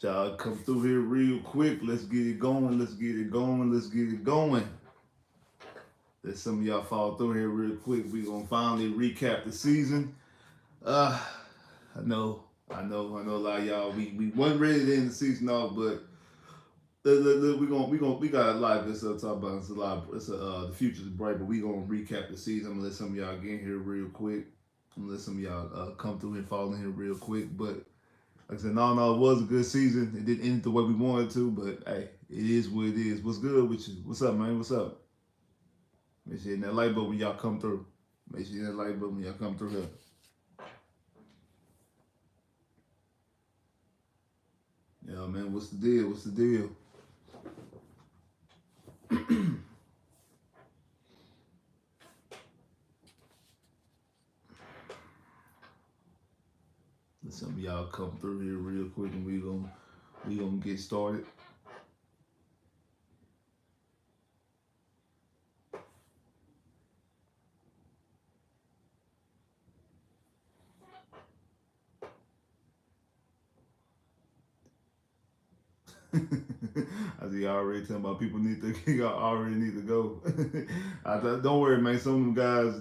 Y'all come through here real quick. Let's get it going. Let's get it going. Let's get it going. Let some of y'all fall through here real quick. We gonna finally recap the season. Uh, I know. A lot of y'all we wasn't ready to end the season off, but we got a lot of good stuff to talk about. The future's bright, but we gonna recap the season. I'm gonna let some of y'all get in here real quick. I'm gonna let some of y'all come through and fall in here real quick. But like I said, no, it was a good season. It didn't end the way we wanted to, but hey, it is what it is. What's good with you? What's up, man? What's up? Make sure you hit that like button when y'all come through. Make sure you hit that like button when y'all come through here. Yeah, man, what's the deal? What's the deal? Let some of y'all come through here real quick, and we gonna get started. I see y'all already talking about people need to y'all already need to go. Don't worry, man. Some of them guys,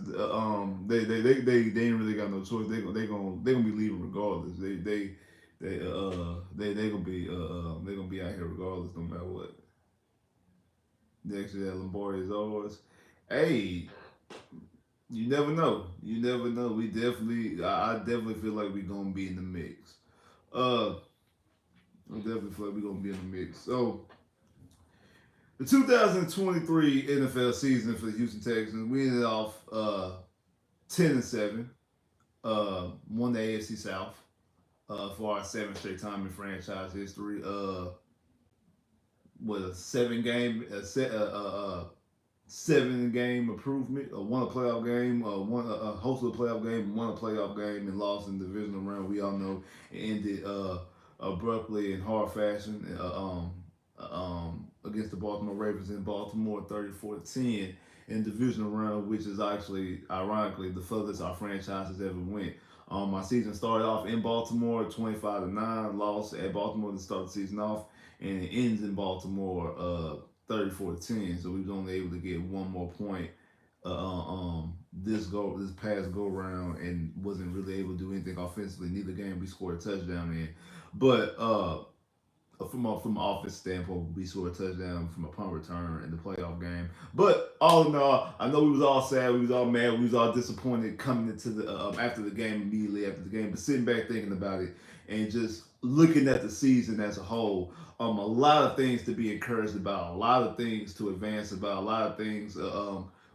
they ain't really got no choice. They gonna be leaving regardless. They gonna be out here regardless, no matter what. Next year, that Lombardi is ours. Hey, you never know. You never know. I definitely feel like we gonna be in the mix. Uh, I definitely feel like we gonna be in the mix. So the 2023 NFL season for the Houston Texans, we ended off 10-7, won the AFC South for our seventh straight time in franchise history. With a seven game improvement, won a playoff game, won a hosted a playoff game, won a playoff game, and lost in the divisional round. We all know it ended abruptly in hard fashion against the Baltimore Ravens in Baltimore, 34-10 in the divisional round, which is actually, ironically, the furthest our franchise has ever went. My season started off in Baltimore, 25-9, lost at Baltimore to start the season off, and it ends in Baltimore, 34-10. So we was only able to get one more point this past go round, and wasn't really able to do anything offensively. Neither game we scored a touchdown in, but from an offense standpoint, we scored a touchdown from a punt return in the playoff game. But all in all, I know we was all sad, we was all mad, we was all disappointed coming into the after the game, immediately after the game. But sitting back thinking about it and just looking at the season as a whole, a lot of things to be encouraged about, a lot of things to advance about, a lot of things.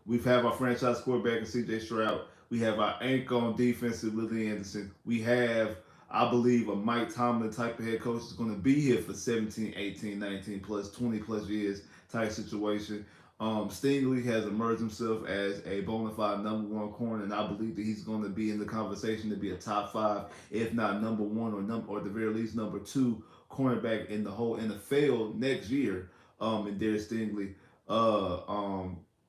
We've had our franchise quarterback in C.J. Stroud. We have our anchor on defense, Willie Anderson. We have, I believe, a Mike Tomlin type of head coach is going to be here for 17, 18, 19 plus, 20 plus years type situation. Stingley has emerged himself as a bona fide number one corner, and I believe that he's going to be in the conversation to be a top five, if not number one or at the very least number two cornerback in the whole NFL next year. And Darius Stingley.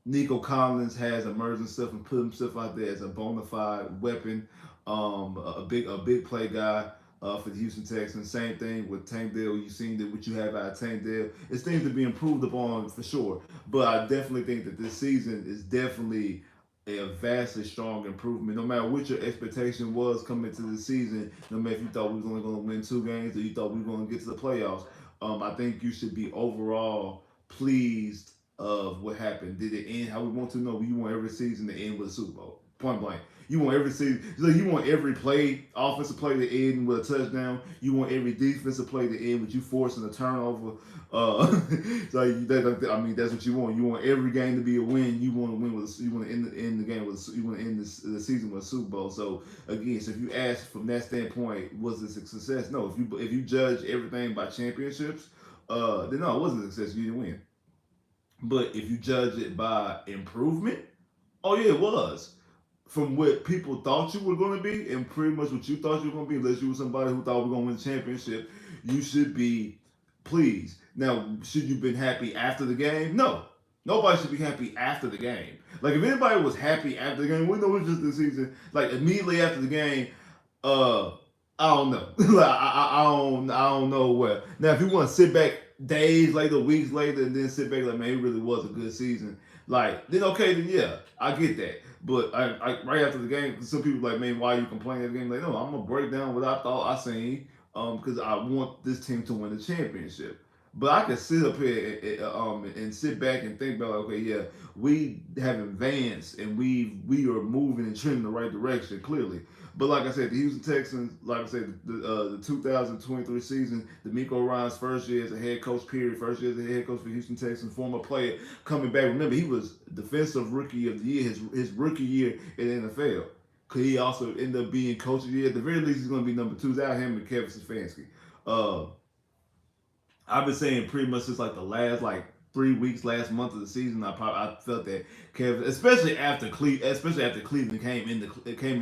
Nico Collins has emerged himself and put himself out there as a bona fide weapon, a big play guy for the Houston Texans. Same thing with Tank Dell. You've seen that what you have out of Tank Dell. It's things to be improved upon for sure. But I definitely think that this season is definitely a vastly strong improvement. No matter what your expectation was coming into the season, no matter if you thought we was only going to win 2 games or you thought we were going to get to the playoffs, I think you should be overall pleased of what happened. Did it end how we want to know? You want every season to end with a Super Bowl. Point blank. You want every season. You want every play, offensive play to end with a touchdown. You want every defensive play to end with you forcing a turnover. I mean, that's what you want. You want every game to be a win. You want to win with. You want to end the game with. You want to end the season with a Super Bowl. So again, so if you ask from that standpoint, was this a success? No. If you judge everything by championships, then no, it wasn't a success. You didn't win. But if you judge it by improvement, oh yeah, it was. From what people thought you were going to be, and pretty much what you thought you were going to be, unless you were somebody who thought we were going to win the championship, you should be pleased. Now, should you have been happy after the game? No. Nobody should be happy after the game. Like, if anybody was happy after the game, we know it's just the season. Like, immediately after the game, uh, I don't know. Like, I don't know what. Now, if you want to sit back days later, weeks later, and then sit back like, man, it really was a good season. Like, then okay, then yeah, I get that. But right after the game, some people like, man, why are you complaining at the game? Like, no, I'm gonna break down what I thought I seen, because I want this team to win the championship. But I can sit up here and sit back and think about, like, okay, yeah, we have advanced and we are moving and trending in the right direction clearly. But like I said, the Houston Texans, like I said, the 2023 season, D'Amico Ryan's first year as a head coach, period, first year as a head coach for Houston Texans, former player coming back. Remember, he was defensive rookie of the year, his rookie year in the NFL. Could he also end up being coach of the year? At the very least, he's going to be number two. Out him and Kevin Stefanski. Uh, I've been saying pretty much since like the last like 3 weeks, last month of the season. I felt that Kevin, especially after Cleveland came into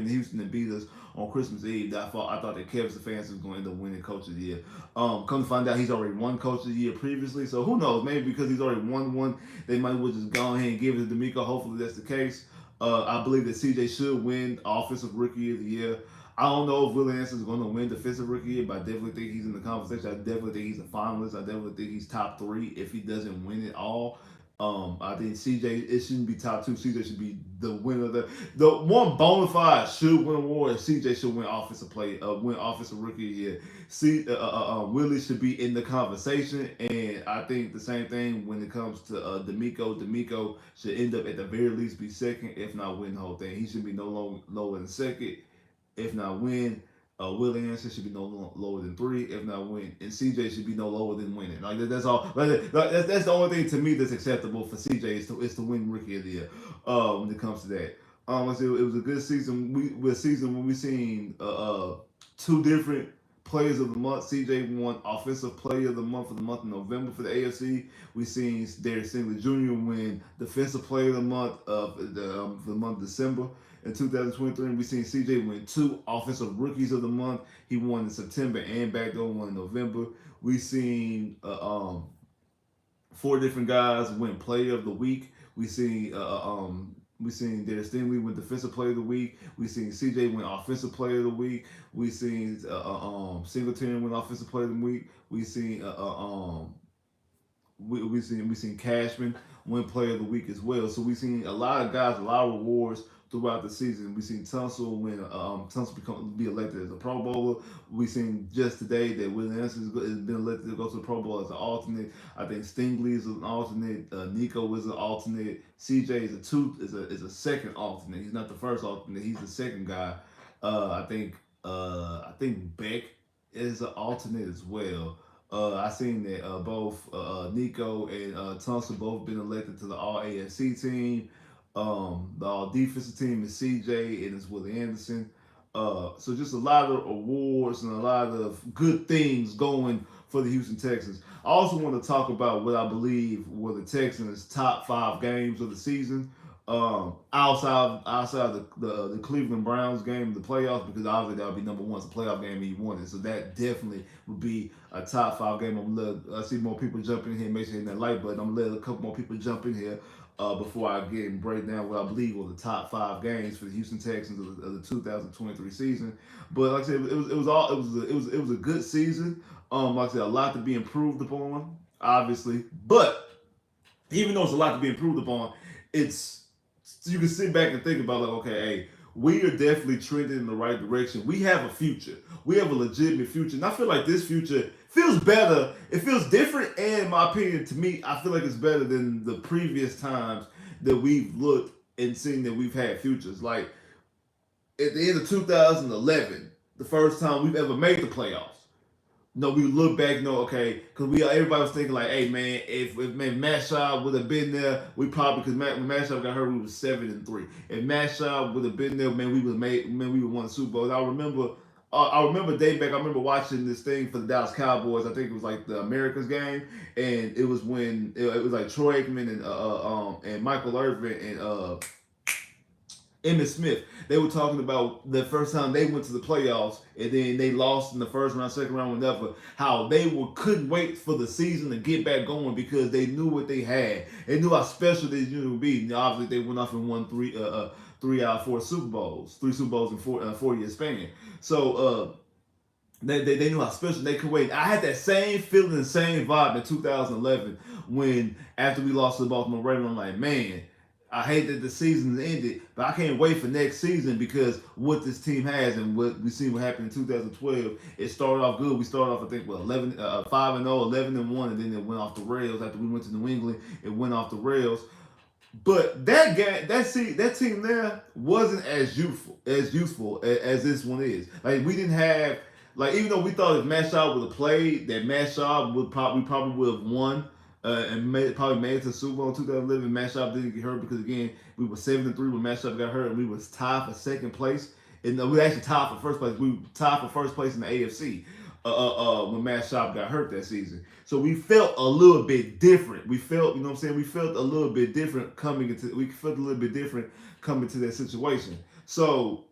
Houston and beat us on Christmas Eve. I thought that Kevin Stefanski was going to end up winning Coach of the Year. Come to find out, he's already won Coach of the Year previously. So who knows? Maybe because he's already won one, they might well just go ahead and give it to D'Amico. Hopefully that's the case. I believe that CJ should win Offensive Rookie of the Year. I don't know if Willie Anderson is going to win Defensive Rookie Year, but I definitely think he's in the conversation. I definitely think he's a finalist. I definitely think he's top three if he doesn't win it all. I think CJ, it shouldn't be top two. CJ should be the winner. The one bona fide should win award. And CJ should win offensive rookie of the year. Willie should be in the conversation, and I think the same thing when it comes to D'Amico. D'Amico should end up at the very least be second, if not win the whole thing. He should be no lower than second, if not win. Willie Anderson should be no lower than three, if not win, and CJ should be no lower than winning. Like that's all. That's the only thing to me that's acceptable for CJ is to win Rookie of the Year. When it comes to that, it was a good season. When we seen two different players of the month. CJ won Offensive Player of the Month for the month of November for the AFC. We seen Derek Stingley Jr. win Defensive Player of the Month for the month of December. In 2023, we seen CJ win two Offensive Rookies of the Month. He won in September and back door one in November. We seen four different guys win Player of the Week. We seen Derek Stingley win Defensive Player of the Week. We seen CJ win Offensive Player of the Week. We seen Singletary win Offensive Player of the Week. We seen we seen Cashman win Player of the Week as well. So we seen a lot of guys, a lot of rewards throughout the season. We seen Tunsil be elected as a Pro Bowler. We seen just today that Willie Anderson has been elected to go to the Pro Bowl as an alternate. I think Stingley is an alternate. Nico is an alternate. CJ is a second alternate. He's not the first alternate. He's the second guy. I think Beck is an alternate as well. I seen that both Nico and Tunsil both been elected to the All AFC team. The All Defensive team is CJ and it's Willie Anderson. So just a lot of awards and a lot of good things going for the Houston Texans. I also want to talk about what I believe were the Texans' top 5 games of the season. Outside the Cleveland Browns game, the playoffs, because obviously that would be number one. It's a playoff game and you won it, so that definitely would be a top 5 game. I see more people jump in here, make sure you hit that like button. I'm gonna let a couple more people jump in here before I get and break down what I believe were the top 5 games for the Houston Texans of the 2023 season. But like I said, it was a good season. Like I said, a lot to be improved upon, obviously. But even though it's a lot to be improved upon, it's you can sit back and think about like, okay, hey, we are definitely trending in the right direction. We have a future. We have a legitimate future. And I feel like this future feels better. It feels different. And in my opinion, to me, I feel like it's better than the previous times that we've looked and seen that we've had futures. Like at the end of 2011, the first time we've ever made the playoffs. No, we look back, okay, because everybody was thinking like, hey man, if Matt Schaub would have been there, we probably when Matt Schaub got hurt, we was 7-3. If Matt Schaub would have been there, man, we would won the Super Bowl. And I remember day back. I remember watching this thing for the Dallas Cowboys. I think it was like the Americans game, and it was when it was like Troy Aikman and Michael Irvin and Emmitt Smith. They were talking about the first time they went to the playoffs and then they lost in the first round, second round, whatever. How they couldn't wait for the season to get back going because they knew what they had. They knew how special they would be. And obviously, they went off and won 3 out of 4 Super Bowls, 3 Super Bowls in 4 year span. So They knew how special they could wait. I had that same feeling, the same vibe in 2011 when after we lost to the Baltimore Ravens. I'm like, man, I hate that the season ended, but I can't wait for next season because what this team has and what we see what happened in 2012. It started off good. We started off, I think, with 5-0, 11-1, and then it went off the rails after we went to New England. It went off the rails. But that game, that team there wasn't as useful as this one is. Like we didn't have, like even though we thought if Matt Schaub would have played, that Matt Schaub probably would have won and probably made it to the Super Bowl in 2011. Matt Schaub didn't get hurt because again we were 7-3 when Matt Schaub got hurt, and we was tied for second place. And we actually tied for first place. We tied for first place in the AFC when Matt Schaub got hurt that season. So we felt a little bit different. We felt, you know what I'm saying? We felt a little bit different we felt a little bit different coming to that situation. So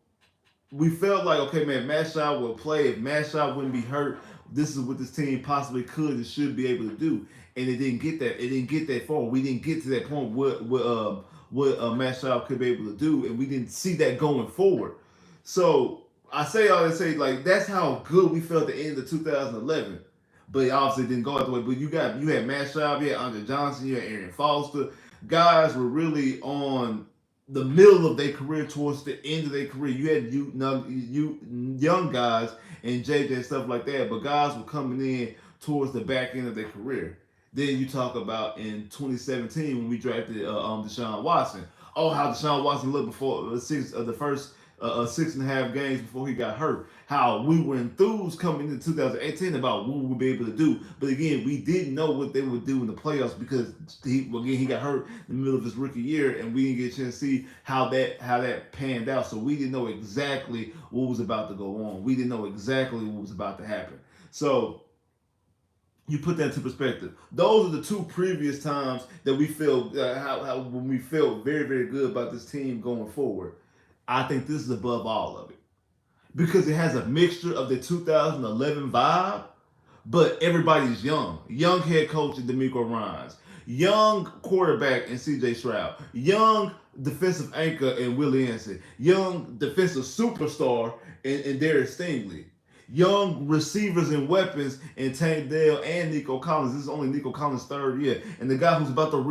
we felt like, okay, man, Matt Schaub will play. If Matt Schaub wouldn't be hurt, this is what this team possibly could and should be able to do. And it didn't get that. It didn't get that far. We didn't get to that point what Matt Schaub could be able to do, and we didn't see that going forward. So I say all that say like that's how good we felt at the end of 2011. But it obviously didn't go out the way. But you had Matt Schaub, you had Andre Johnson, you had Arian Foster. Guys were really on the middle of their career towards the end of their career. You had young guys and JJ and stuff like that, but guys were coming in towards the back end of their career. Then you talk about in 2017 when we drafted Deshaun Watson. Oh, how Deshaun Watson looked before the first 6.5 games before he got hurt. How we were enthused coming into 2018 about what we would be able to do. But again, we didn't know what they would do in the playoffs because he got hurt in the middle of his rookie year, and we didn't get a chance to see how that panned out. So we didn't know exactly what was about to go on. We didn't know exactly what was about to happen. So you put that into perspective. Those are the two previous times that we felt how when we felt very, very good about this team going forward. I think this is above all of it because it has a mixture of the 2011 vibe, but everybody's young. Young head coach in D'Amico Ryans, young quarterback in C.J. Stroud, young defensive anchor in Willie Anson, young defensive superstar in Darius Stingley, young receivers and weapons in Tank Dell and Nico Collins. This is only Nico Collins' third year, and the guy who's about to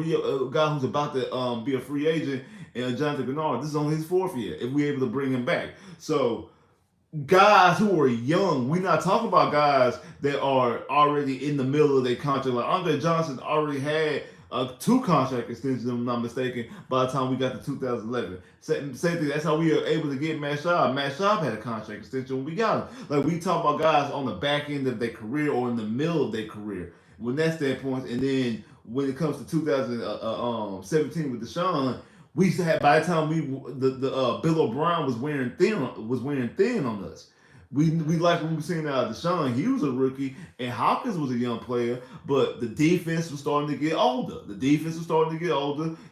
be a free agent, Jonathan Gennard. This is only his fourth year. If we're able to bring him back, so guys who are young, we're not talking about guys that are already in the middle of their contract. Like Andre Johnson already had 2 contract extensions, if I'm not mistaken, by the time we got to 2011. Same thing, that's how we were able to get Matt Schaub. Matt Schaub had a contract extension when we got him. Like we talk about guys on the back end of their career or in the middle of their career. When that standpoint, and then when it comes to 2017 with Deshaun, we used to have by the time Bill O'Brien was wearing thin on us. We like when we seen Deshaun. He was a rookie, and Hopkins was a young player, but the defense was starting to get older.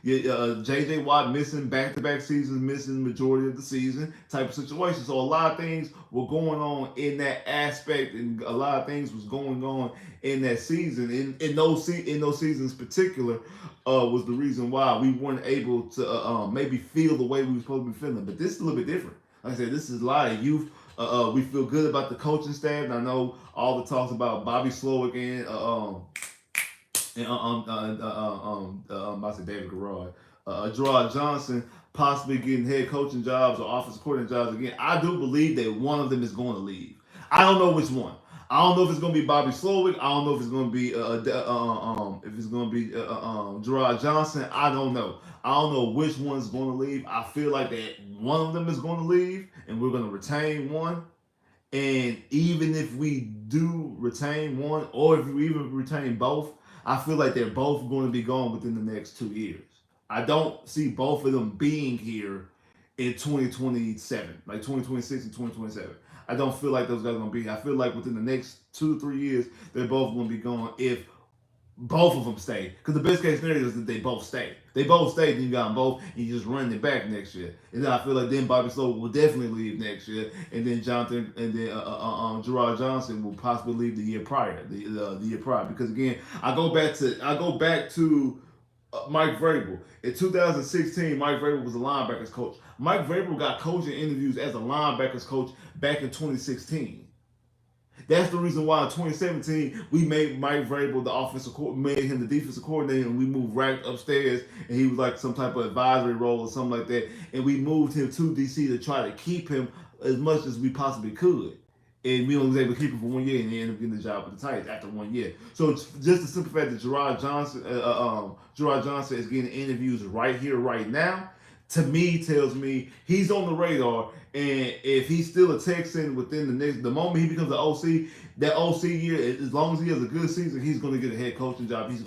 J.J. Watt missing back-to-back seasons, missing the majority of the season type of situation. So a lot of things were going on in that aspect, and a lot of things was going on in that season. In those seasons, in particular, was the reason why we weren't able to maybe feel the way we were supposed to be feeling. But this is a little bit different. Like I said, this is a lot of youth. We feel good about the coaching staff. And I know all the talks about Bobby Slowick I said David Garrard, Gerard Johnson possibly getting head coaching jobs or offensive coordinator jobs again. I do believe that one of them is going to leave. I don't know which one. I don't know if it's going to be Bobby Slowick. I don't know if it's going to be Gerard Johnson. I don't know. I don't know which one's going to leave. I feel like that one of them is going to leave, and we're going to retain one. And even if we do retain one, or if we even retain both, I feel like they're both going to be gone within the next 2 years. I don't see both of them being here in 2027, like 2026 and 2027. I don't feel like those guys are going to be here. I feel like within the next 2 to 3 years, they're both going to be gone if both of them stay. Because the best case scenario is that they both stay. They both stay, then you got them both, and you just run it back next year. And then I feel like then Bobby Slowick will definitely leave next year, and then Gerard Johnson will possibly leave the year prior, the year prior. Because again, I go back to Mike Vrabel. In 2016, Mike Vrabel was a linebackers coach. Mike Vrabel got coaching interviews as a linebackers coach back in 2016. That's the reason why in 2017 we made Mike Vrabel the made him the defensive coordinator, and we moved right upstairs, and he was like some type of advisory role or something like that, and we moved him to DC to try to keep him as much as we possibly could. And we only was able to keep him for 1 year, and he ended up getting the job with the Titans after 1 year. So it's just the simple fact that Gerard Johnson is getting interviews right here, right now, to me tells me he's on the radar. And if he's still a Texan within the moment he becomes an OC, that OC year, as long as he has a good season, he's going to get a head coaching job. He's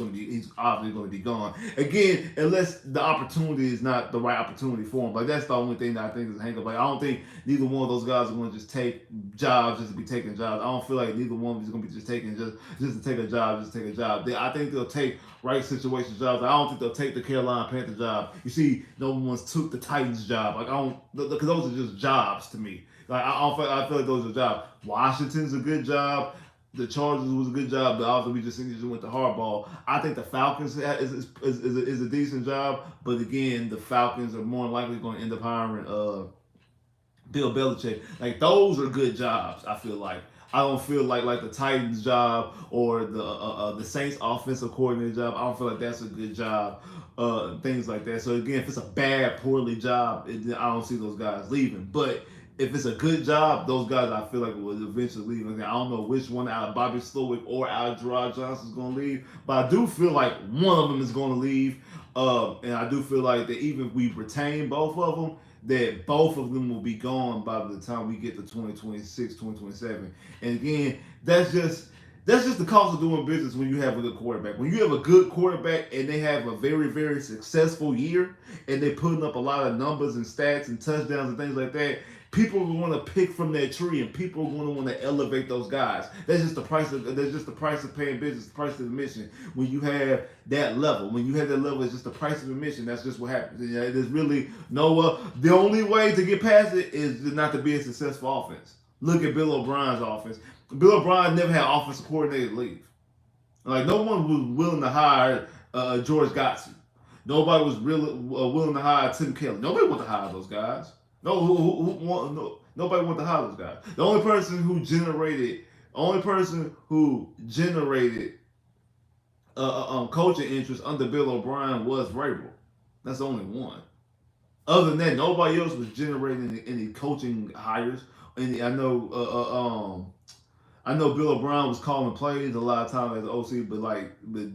obviously going to be gone again, unless the opportunity is not the right opportunity for him. Like that's the only thing that I think is a hang up. Like I don't think neither one of those guys are going to just take jobs just to be taking jobs. I don't feel like neither one of them is going to be just taking just to take a job, just to take a job. I think they'll take right situation jobs. I don't think they'll take the Carolina Panther job. You see, no one's took the Titans job. Like I don't, because those are just jobs to me. Like I feel like those are jobs. Washington's a good job. The Chargers was a good job, but obviously we just went to hardball. I think the Falcons is a decent job, but again, the Falcons are more likely going to end up hiring Bill Belichick. Like those are good jobs. I feel like. I don't feel like the Titans job or the Saints offensive coordinator job. I don't feel like that's a good job. Things like that. So again, if it's a bad, poorly job, I don't see those guys leaving. But if it's a good job, those guys I feel like will eventually leave. Again, I don't know which one out of Bobby Slowick or out of Gerard Johnson is going to leave, but I do feel like one of them is going to leave. And I do feel like that even if we retain both of them, that both of them will be gone by the time we get to 2026, 2027. And again, that's just the cost of doing business when you have a good quarterback. When you have a good quarterback and they have a very, very successful year and they're putting up a lot of numbers and stats and touchdowns and things like that, people are going to pick from that tree and people are going to want to elevate those guys. That's just the price of paying business, the price of admission. When you have that level, it's just the price of admission. That's just what happens. You know, there's really the only way to get past it is not to be a successful offense. Look at Bill O'Brien's offense. Bill O'Brien never had offensive coordinator leave. Like no one was willing to hire George Godsey. Nobody was really willing to hire Tim Kelly. Nobody wanted to hire those guys. Nobody wanted to hire those guys. The only person who generated coaching interest under Bill O'Brien was Vrabel. That's the only one. Other than that, nobody else was generating any coaching hires. And I know Bill O'Brien was calling plays a lot of times as an OC, but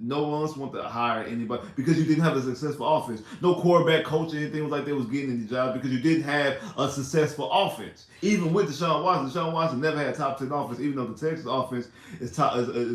no one else wanted to hire anybody because you didn't have a successful offense. No quarterback coach or anything was like they was getting any jobs because you didn't have a successful offense. Even with Deshaun Watson never had top 10 offense, even though the Texans offense is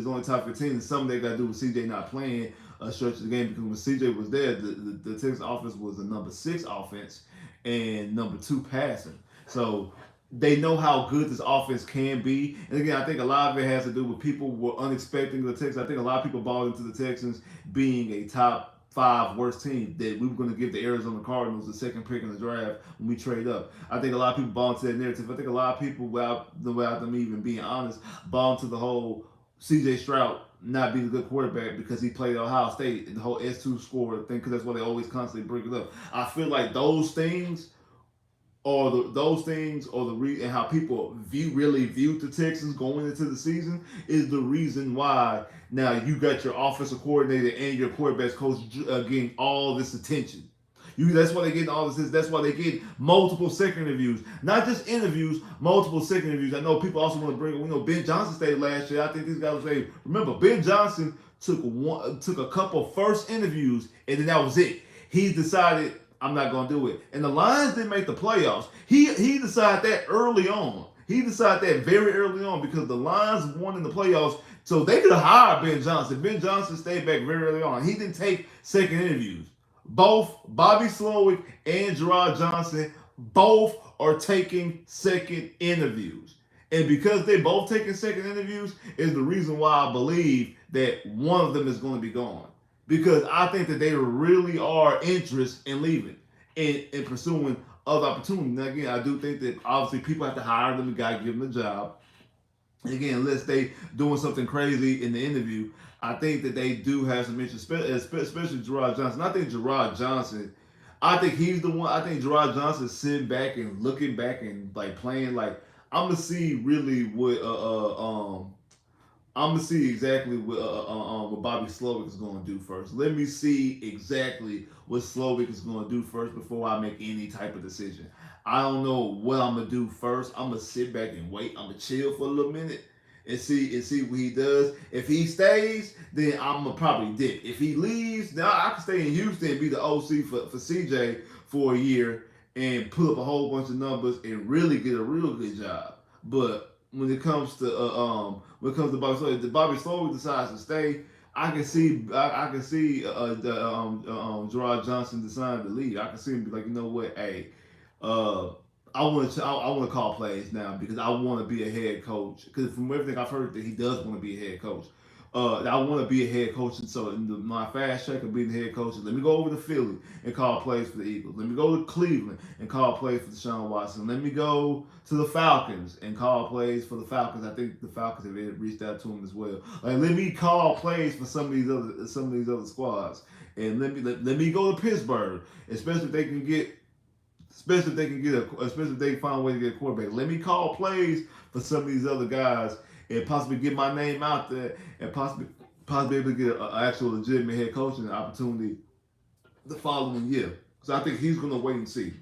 only top 15, and some of that got to do with CJ not playing a stretch of the game because when CJ was there, the Texans offense was the number 6 offense and number 2 passing. So they know how good this offense can be. And again, I think a lot of it has to do with people were unexpecting the Texans. I think a lot of people bought into the Texans being a top 5 worst team, that we were going to give the Arizona Cardinals the second pick in the draft when we trade up. I think a lot of people bought into that narrative. I think a lot of people, without them even being honest, bought into the whole C.J. Stroud not being a good quarterback because he played at Ohio State and the whole S2 score thing, because that's why they always constantly bring it up. I feel like those things or and how people really viewed the Texans going into the season is the reason why now you got your offensive coordinator and your quarterbacks coach getting all this attention. That's why they're getting all this. That's why they get multiple second interviews, not just interviews, multiple second interviews. I know people also want to bring. Ben Johnson stayed last year. I think these guys will say, remember, Ben Johnson took a couple first interviews and then that was it. He decided, I'm not going to do it. And the Lions didn't make the playoffs. He decided that early on. He decided that very early on because the Lions won in the playoffs, so they could have hired Ben Johnson. Ben Johnson stayed back very early on. He didn't take second interviews. Both Bobby Slowick and Gerard Johnson both are taking second interviews. And because they both taking second interviews is the reason why I believe that one of them is going to be gone. Because I think that they really are interested in leaving and pursuing other opportunities. Now, again, I do think that obviously people have to hire them. You got to give them a job. Again, unless they doing something crazy in the interview, I think that they do have some interest, especially Gerard Johnson. I think he's the one. I think Gerard Johnson is sitting back and looking back and like playing like, I'm gonna see really I'm gonna see exactly what Bobby Slowick is gonna do first. Let me see exactly what Slowick is gonna do first before I make any type of decision. I don't know what I'm gonna do first. I'm gonna sit back and wait. I'm gonna chill for a little minute and see what he does. If he stays, then I'm gonna probably dip. If he leaves, now I can stay in Houston and be the OC for CJ for a year and put up a whole bunch of numbers and really get a real good job. But when it comes to Bobby Slowick, if Bobby Slowick decides to stay, I can see Gerard Johnson deciding to leave. I can see him be like, you know what, hey, uh, I want to call plays now because I want to be a head coach. Because from everything I've heard, that he does want to be a head coach. I want to be a head coach, and so my fast track of being the head coach is let me go over to Philly and call plays for the Eagles. Let me go to Cleveland and call plays for Deshaun Watson. Let me go to the Falcons and call plays for the Falcons. I think the Falcons have reached out to him as well. Like let me call plays for some of these other squads, and let me go to Pittsburgh, especially if they can get especially if they find a way to get a quarterback. Let me call plays for some of these other guys and possibly get my name out there and possibly able to get an actual legitimate head coaching opportunity the following year. So I think he's going to wait and see.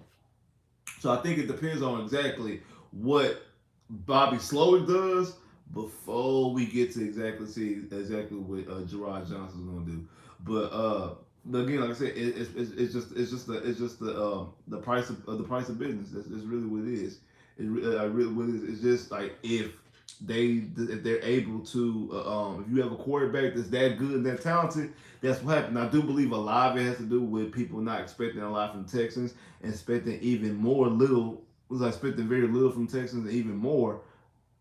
So I think it depends on exactly what Bobby Slowick does before we get to exactly see exactly what Gerard Johnson's going to do. But again, like I said, it's just the price of business. That's really what it is. Really what it is. It's just like if they're able to if you have a quarterback that's that good and that talented, that's what happened. I do believe a lot of it has to do with people not expecting a lot from the Texans and expecting even more little was I expecting very little from Texans and even more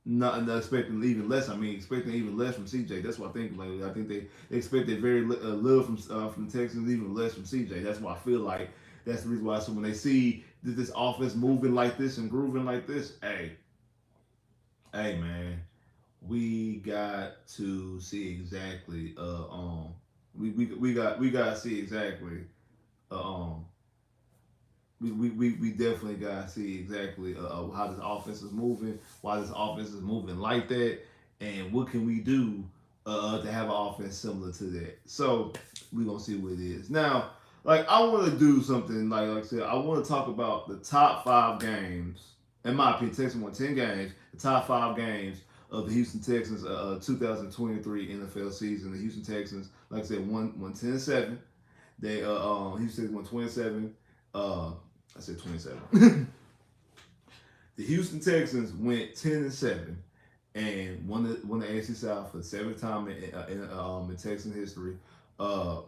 not expecting even less. I mean, expecting even less from CJ. That's what I think. Like, I think they expected very little from the Texans, even less from CJ. That's why I feel like that's the reason why. So when they see this offense moving like this and grooving like this, hey man, we got to see exactly. We got to see exactly. Um, we definitely got to see exactly how this offense is moving, why this offense is moving like that, and what can we do to have an offense similar to that. So we're gonna see what it is. Now, like I want to do something like I said, I want to talk about the top 5 games. In my opinion, Texans won 10 games. The top 5 games of the Houston Texans 2023 NFL season. The Houston Texans, like I said, won 10-7. They Houston won 27. I said 27. The Houston Texans went 10-7 and won the AFC South for the 7th time in Texan history. Uh,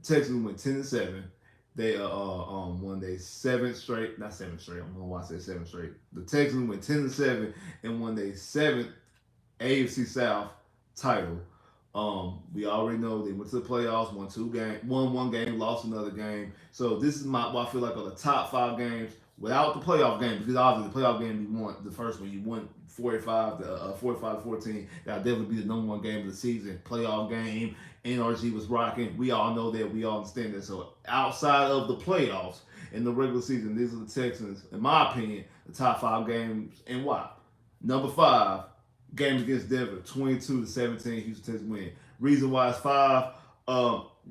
Texans went 10-7. They won their seventh straight, not seventh straight. I don't know why I said seventh straight. The Texans went 10-7 and won their seventh AFC South title. We already know they went to the playoffs, won one game, lost another game. So this is what I feel like are the top 5 games without the playoff game, because obviously the playoff game you won the first one, you won 45-14. That'll definitely be the #1 game of the season. Playoff game, NRG was rocking. We all know that. We all understand that. So outside of the playoffs in the regular season, these are the Texans, in my opinion, the top 5 games and why. Number 5, game against Denver, 22-17. Houston Texans win. Reason why it's 5.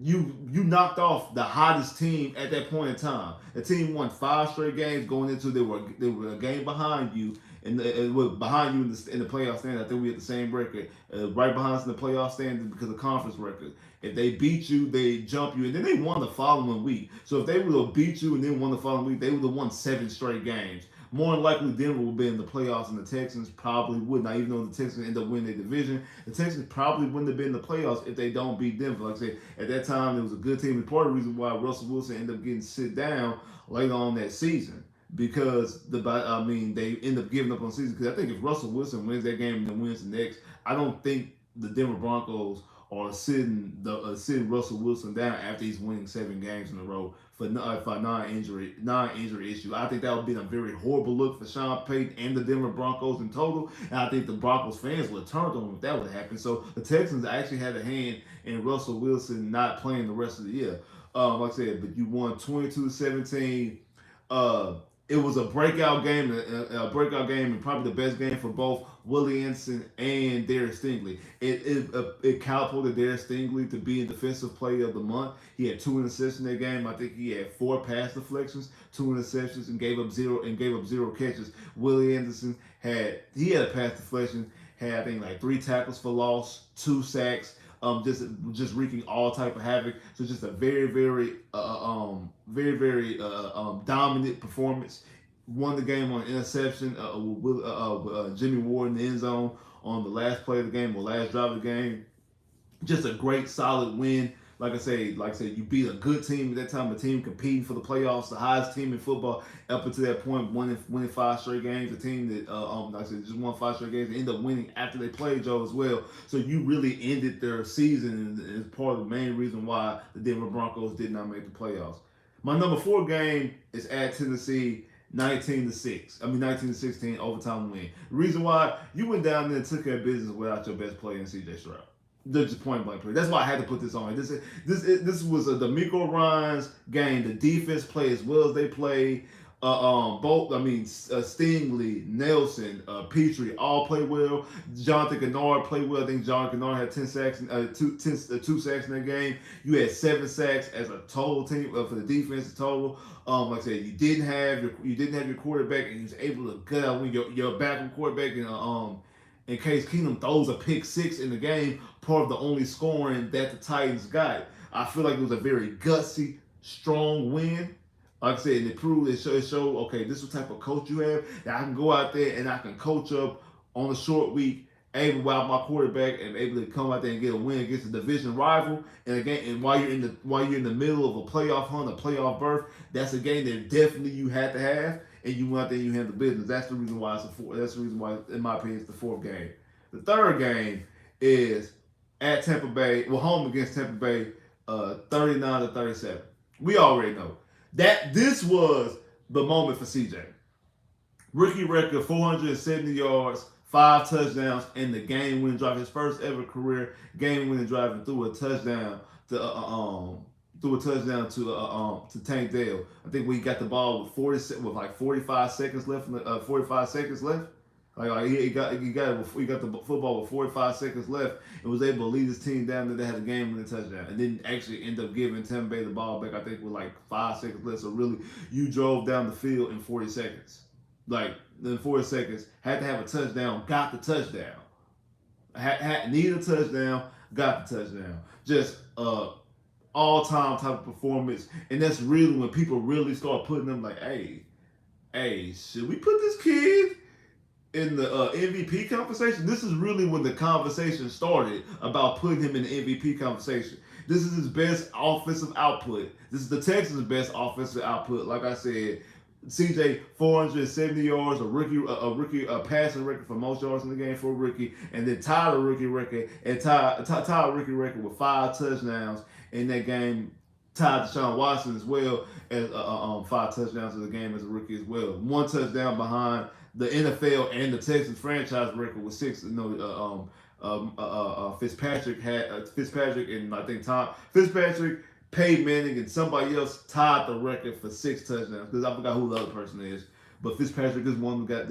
You knocked off the hottest team at that point in time. The team won 5 straight games going into they were a game behind you and were behind you in the playoff standings. I think we had the same record, right behind us in the playoff standings because of conference record. If they beat you, they jump you, and then they won the following week. So if they would have beat you and then won the following week, they would have won 7 straight games. More than likely, Denver would be in the playoffs, and the Texans probably would not. Even though the Texans end up winning their division, the Texans probably wouldn't have been in the playoffs if they don't beat Denver. Like I said, at that time, it was a good team. It's part of the reason why Russell Wilson ended up getting sit down later on that season because they end up giving up on the season. Because I think if Russell Wilson wins that game and then wins the next, I don't think the Denver Broncos are sitting Russell Wilson down after he's winning 7 games in a row for non-injury issue. I think that would be a very horrible look for Sean Payton and the Denver Broncos in total. And I think the Broncos fans would have turned on him if that would happen. So the Texans actually had a hand in Russell Wilson not playing the rest of the year. Like I said, but you won 22-17. it was a breakout game, a breakout game, and probably the best game for both Willie Anderson and Derek Stingley. It catapulted Derek Stingley to being Defensive Player of the Month. He had 2 interceptions in that game. I think he had 4 pass deflections, 2 interceptions, and gave up 0 catches. Willie Anderson had a pass deflection, had I think like 3 tackles for loss, 2 sacks. Just wreaking all type of havoc. So just a very dominant performance. Won the game on an interception with Jimmy Ward in the end zone on the last play of the game or last drive of the game. Just a great solid win. Like I said, you beat a good team at that time, a team competing for the playoffs, the highest team in football up until that point, winning 5 straight games. A team that, like I said, just won 5 straight games and ended up winning after they played Joe as well. So you really ended their season, and is part of the main reason why the Denver Broncos did not make the playoffs. My number 4 game is at Tennessee. 19-16 overtime win. The reason why, you went down there and took care of business without your best player in C.J. Stroud. Just point blank play. That's why I had to put this on. This was a DeMeco Ryans game. The defense played as well as they played. Stingley, Nelson, Petrie all played well. Jonathan Kennard played well. I think Jonathan Kennard had 10 sacks, 2 sacks in that game. You had 7 sacks as a total team for the defense total. Like I said, you didn't have your quarterback, and he was able to gut out when your backup quarterback in case Keenum throws a pick 6 in the game, part of the only scoring that the Titans got. I feel like it was a very gutsy, strong win. Like I said, and it showed, okay, this is the type of coach you have, that I can go out there and I can coach up on a short week, able to wow my quarterback and able to come out there and get a win against a division rival. And again, and while you're in the middle of a playoff hunt, a playoff berth, that's a game that definitely you had to have. And you went out there and you handled the business. That's the reason why it's That's the reason why, in my opinion, it's the 4th game. The 3rd game is at Tampa Bay, home against Tampa Bay, 39-37. We already know that this was the moment for CJ. Rookie record, 470 yards, 5 touchdowns, and the game-winning drive. His first ever career game-winning drive, and threw a touchdown to Tank Dell. I think we got the ball with 45 seconds left. 45 seconds left. He got the football with 45 seconds left and was able to lead his team down there. They had a game-winning touchdown, and then actually end up giving Tampa Bay the ball back. I think with 5 seconds left. So really, you drove down the field in 40 seconds. In 40 seconds, had to have a touchdown, got the touchdown. Needed a touchdown, got the touchdown. Just all-time type of performance, and that's really when people really start putting them hey, should we put this kid in the MVP conversation? This is really when the conversation started about putting him in the MVP conversation. This is his best offensive output. This is the Texans' best offensive output. Like I said, CJ 470 yards, a passing record for most yards in the game for a rookie, and then tied a rookie record with 5 touchdowns in that game. Tied Deshaun Watson as well as 5 touchdowns in the game as a rookie as well. 1 touchdown behind the NFL and the Texans franchise record with 6. Fitzpatrick and I think Fitzpatrick, Peyton Manning, and somebody else tied the record for 6 touchdowns, because I forgot who the other person is. But Fitzpatrick is one who got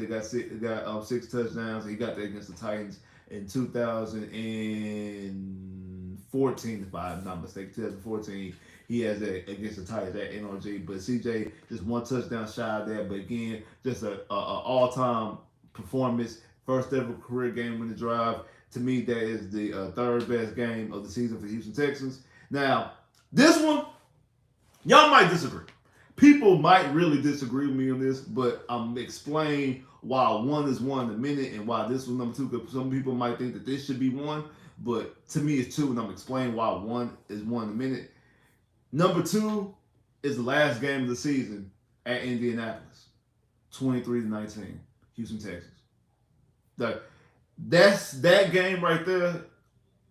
6 touchdowns. He got that against the Titans in 2014, if I'm not mistaken. 2014, he has that against the Titans at NRG. But CJ just 1 touchdown shy of that. But again, just a all-time performance, first ever career game winning drive. To me, that is the 3rd best game of the season for the Houston Texans. Now, this one, y'all might disagree. People might really disagree with me on this, but I'm explain why 1 is 1 in a minute and why this was number 2. Because some people might think that this should be 1, but to me it's 2, and I'm explaining why 1 is 1 in a minute. Number 2 is the last game of the season at Indianapolis, 23-19, Houston Texans. That game right there.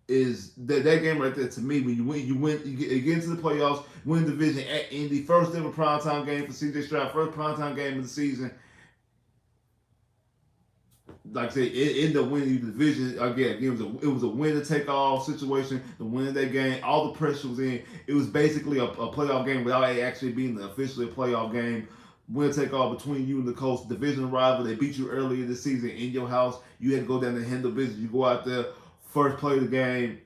Is that game right there to me? When you get into the playoffs, win the division at Indy, first ever primetime game for CJ Stroud, first primetime game of the season. Like I said, it ended up winning the division again. It was a win to take all situation. The win of that game, all the pressure was in. It was basically a playoff game without it actually being officially a playoff game. winner take all between you and the Colts, division rival. They beat you earlier this season in your house. You had to go down and handle business. You go out there, first play of the game,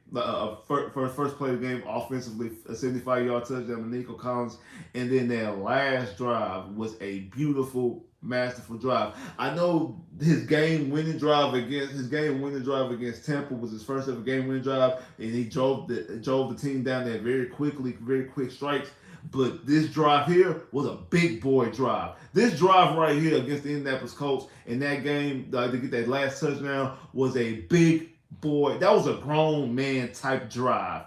first play of the game offensively, a 75-yard touchdown to Nico Collins, and then their last drive was a beautiful, masterful drive. I know his game-winning drive against Tampa was his first ever game-winning drive, and he drove the team down there very quickly, very quick strikes. But this drive here was a big boy drive. This drive right here against the Indianapolis Colts in that game to get that last touchdown was a big boy. That was a grown man type drive.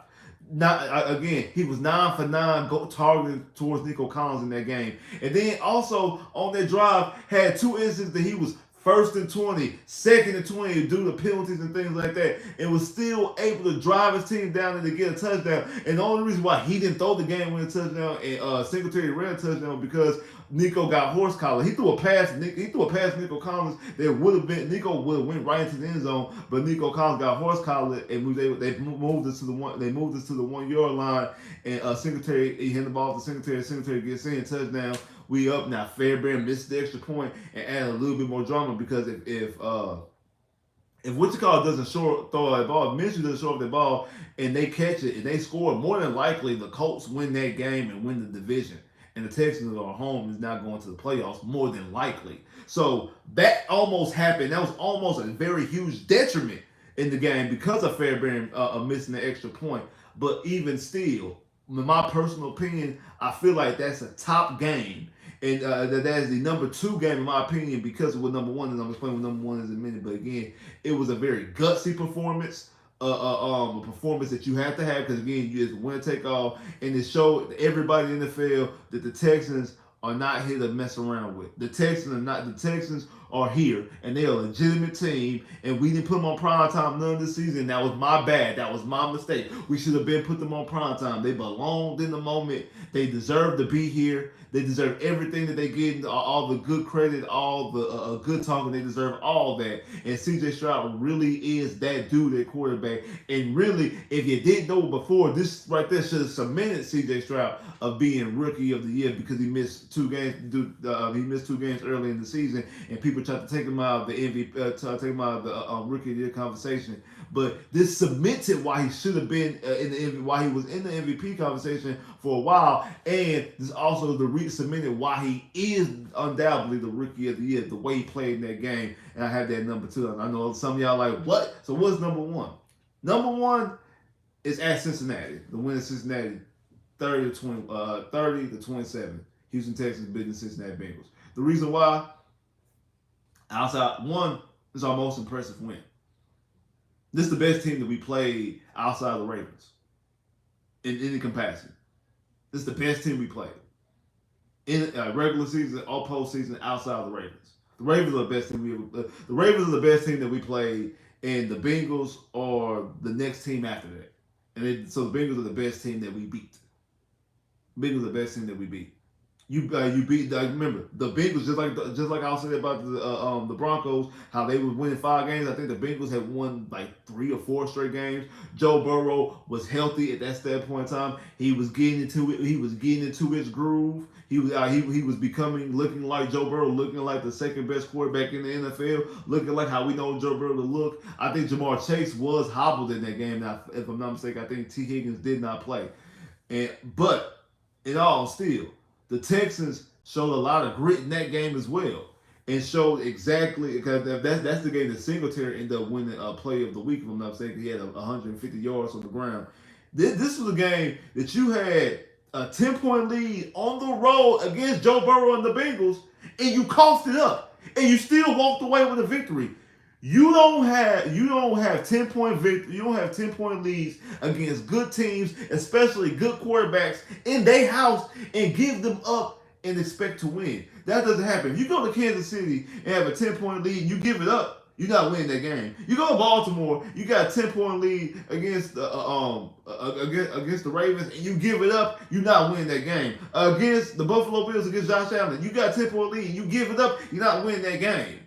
Not again, he was 9 for 9 targeting towards Nico Collins in that game, and then also on that drive had two instances that he was first and 20, second and 20 due to penalties and things like that, and was still able to drive his team down and to get a touchdown. And the only reason why he didn't throw the game-winning touchdown and Singletary ran a touchdown because Nico got horse collar. He threw a pass. He threw a pass to Nico Collins that would have been Nico would have went right into the end zone, but Nico Collins got horse collar and they moved us to the 1 yard line, and Singletary he handed the ball to Singletary. Singletary gets in touchdown. We up now. Fairbairn missed the extra point and added a little bit more drama because if Wichita doesn't throw that ball, if Michigan doesn't show up that ball and they catch it and they score, more than likely the Colts win that game and win the division. And the Texans are home is not going to the playoffs, more than likely. So that almost happened. That was almost a very huge detriment in the game because of Fairbairn missing the extra point. But even still, in my personal opinion, I feel like that's a top game. And that is the number 2 game in my opinion because of what number 1 is. I'm explaining what number 1 is in a minute. But again, it was a very gutsy performance. A performance that you have to have because again, you just win take all, and it showed everybody in the field that the Texans are not here to mess around with. The Texans are here, and they're a legitimate team, and we didn't put them on prime time none of the season. That was my bad. That was my mistake. We should have been put them on prime time. They belonged in the moment. They deserve to be here. They deserve everything that they get, all the good credit, all the good talking. They deserve all that. And C.J. Stroud really is that dude at quarterback. And really, if you didn't know before, this right there should have cemented C.J. Stroud of being Rookie of the Year because he missed 2 games. He missed 2 games early in the season, and people tried to take him out of the MVP, take him out of the Rookie of the Year conversation. But this cemented why he should have been why he was in the MVP conversation for a while, and this also cemented why he is undoubtedly the Rookie of the Year, the way he played in that game. And I have that number 2. And I know some of y'all like, what? So what's number 1? Number 1 is at Cincinnati. The win in Cincinnati, 30 to 27. Houston Texans beating the Cincinnati Bengals. The reason why, outside one, is our most impressive win. This is the best team that we played outside of the Ravens in any capacity. This is the best team we played in regular season or postseason outside of the Ravens. The Ravens are the best team the Ravens are the best team that we played, and the Bengals are the next team after that. And so the Bengals are the best team that we beat. Bengals are the best team that we beat. You beat. Remember the Bengals just like I was saying about the Broncos, how they were winning 5 games. I think the Bengals had won like 3 or 4 straight games. Joe Burrow was healthy at that standpoint in time. He was getting into it. He was getting into his groove. He was looking like Joe Burrow, looking like the second best quarterback in the NFL, looking like how we know Joe Burrow to look. I think Jamar Chase was hobbled in that game. Now, if I'm not mistaken, I think T. Higgins did not play. But in all, still, the Texans showed a lot of grit in that game as well, and showed exactly because that's the game that Singletary ended up winning play of the week. If I'm not mistaken, he had 150 yards on the ground. This was a game that you had a 10-point lead on the road against Joe Burrow and the Bengals, and you coughed it up, and you still walked away with a victory. You don't have 10-point victory. You don't have 10-point leads against good teams, especially good quarterbacks in their house, and give them up and expect to win. That doesn't happen. If you go to Kansas City and have a 10-point lead and you give it up, you're not winning that game. You go to Baltimore, you got a 10-point lead against the Ravens, and you give it up, you're not winning that game. Against the Buffalo Bills, against Josh Allen, you got a 10-point lead, and you give it up, you're not winning that game.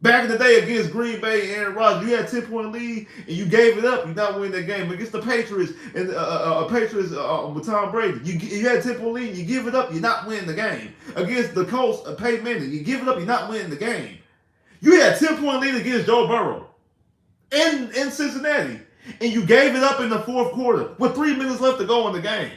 Back in the day against Green Bay and Aaron Rodgers, you had a 10-point lead and you gave it up. You're not winning that game. Against the Patriots and Patriots with Tom Brady, you had a 10-point lead and you give it up. You're not winning the game. Against the Colts, Peyton Manning, you give it up. You're not winning the game. You had a 10-point lead against Joe Burrow in Cincinnati, and you gave it up in the fourth quarter with 3 minutes left to go in the game.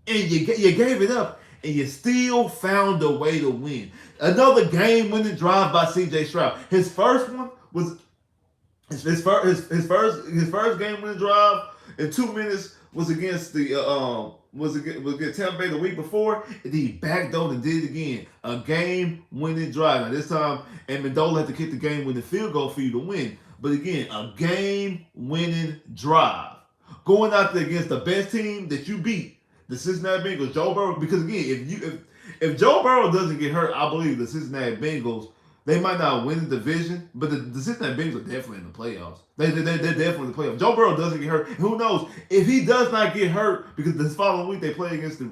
And you gave it up, and you still found a way to win. Another game-winning drive by C.J. Stroud. His first one was his first game-winning drive in 2 minutes was against the was against Tampa Bay the week before, and then he backdoored and did it again. A game-winning drive. Now this time, Amendola had to kick the game-winning field goal for you to win. But again, a game-winning drive. Going out there against the best team that you beat, the Cincinnati Bengals, Joe Burrow. Because again, if Joe Burrow doesn't get hurt, I believe the Cincinnati Bengals, they might not win the division, but the Cincinnati Bengals are definitely in the playoffs. They're definitely in the playoffs. Joe Burrow doesn't get hurt. Who knows if he does not get hurt, because this following week they play against the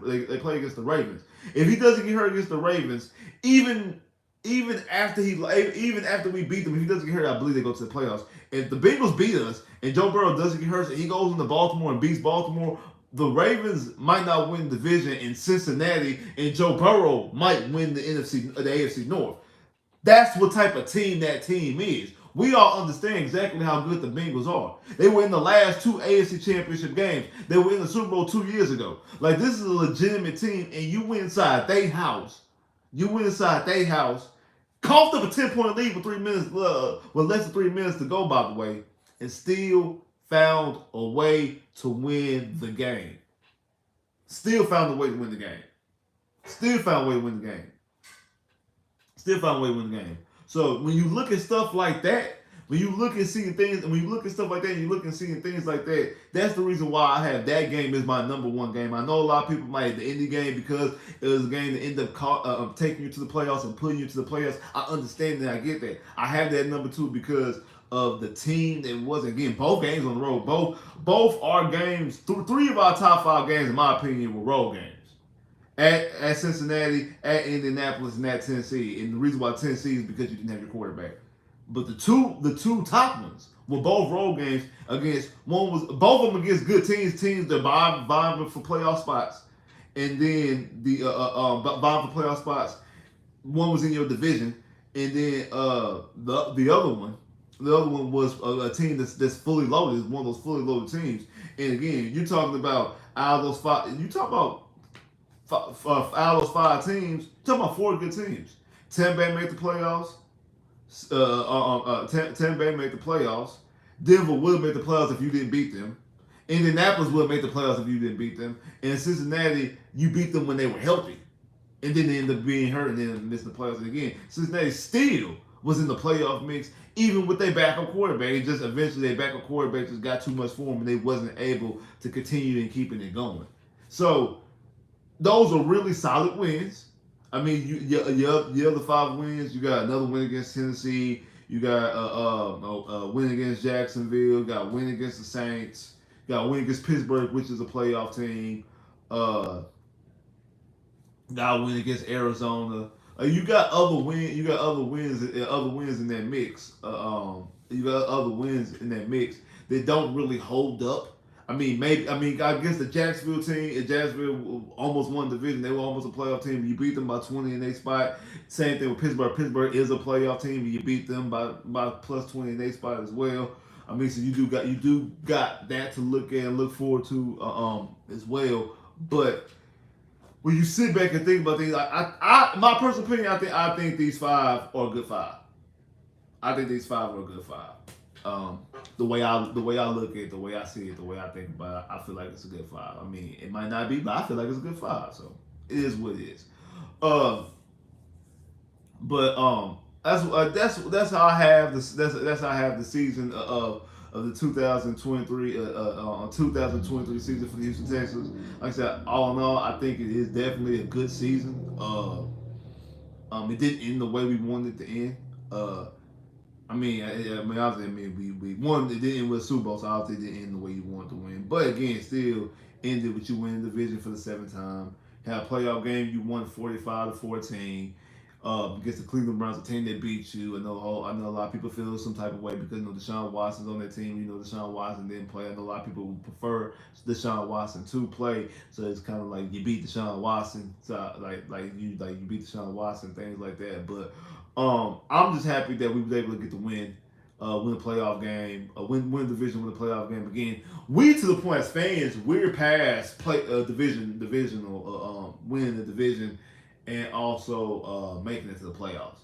Ravens. If he doesn't get hurt against the Ravens, even after we beat them, if he doesn't get hurt, I believe they go to the playoffs. If the Bengals beat us and Joe Burrow doesn't get hurt and he goes into Baltimore and beats Baltimore, the Ravens might not win the division in Cincinnati, and Joe Burrow might win the AFC North. That's what type of team that team is. We all understand exactly how good the Bengals are. They were in the last 2 AFC Championship games. They were in the Super Bowl 2 years ago. Like, this is a legitimate team, and you went inside their house. Coughed up a 10-point lead with 3 minutes, with less than 3 minutes to go, by the way, and still found a way to win the game. Still found a way to win the game. So when you look at stuff like that, when you look at seeing things, and when you look at stuff like that, and you look and seeing things like that, that's the reason why I have that game as my number one game. I know a lot of people might have the indie game because it was a game that ended up taking you to the playoffs and putting you to the playoffs. I understand that. I get that. I have that number 2 because of the team that was, again, both games on the road. Both our games, 3 of our top 5 games, in my opinion, were road games. At Cincinnati, at Indianapolis, and at Tennessee. And the reason why Tennessee is because you didn't have your quarterback. But the two top ones were both road games against both of them against good teams that vying for playoff spots, and then the vying for playoff spots. One was in your division, and then the other one was a team that's fully loaded. It's one of those fully loaded teams. And again, you're talking about out of those 5. You talk about out of those 5 teams. You're talking about 4 good teams. Tampa Bay made the playoffs. Tampa Bay made the playoffs. Denver would have made the playoffs if you didn't beat them. Indianapolis would have made the playoffs if you didn't beat them. And Cincinnati, you beat them when they were healthy. And then they ended up being hurt and then missing the playoffs. And again, Cincinnati still was in the playoff mix, even with their backup quarterback. It just eventually their backup quarterback just got too much for them and they wasn't able to continue and keeping it going. So those are really solid wins. I mean, your other 5 wins. You got another win against Tennessee. You got a win against Jacksonville. You got a win against the Saints. You got a win against Pittsburgh, which is a playoff team. Got a win against Arizona. You got other wins. You got other wins in that mix. You got other wins in that mix that don't really hold up. I guess the Jacksonville team, Jacksonville almost won the division. They were almost a playoff team. You beat them by 20 in their spot. Same thing with Pittsburgh. Pittsburgh is a playoff team, and you beat them by plus 20 in their spot as well. I mean, so you do got that to look at and look forward to as well. But when you sit back and think about things, my personal opinion, I think these 5 are a good 5. I think these 5 are a good 5. The way I look at it, the way I see it, the way I think about it, I feel like it's a good 5. I mean, it might not be, but I feel like it's a good 5. So it is what it is. That's how I have this. That's how I have the season of the 2023 season for the Houston Texans. Like I said, all in all, I think it is definitely a good season. It didn't end the way we wanted it to end. Obviously, we won. It didn't end with a Super Bowl, so obviously it didn't end the way you wanted to win. But again, still ended with you winning the division for the 7th time. Had a playoff game, you won 45-14. against the Cleveland Browns, a team that beat you. I know a lot of people feel some type of way because Deshaun Watson's on that team. Deshaun Watson didn't play. I know a lot of people would prefer Deshaun Watson to play. So it's kind of like you beat Deshaun Watson, so like you beat Deshaun Watson, things like that. But I'm just happy that we was able to get the win. Win a playoff game, win a division, win a playoff game again. We to the point as fans, we're past divisional, winning the division, and also making it to the playoffs.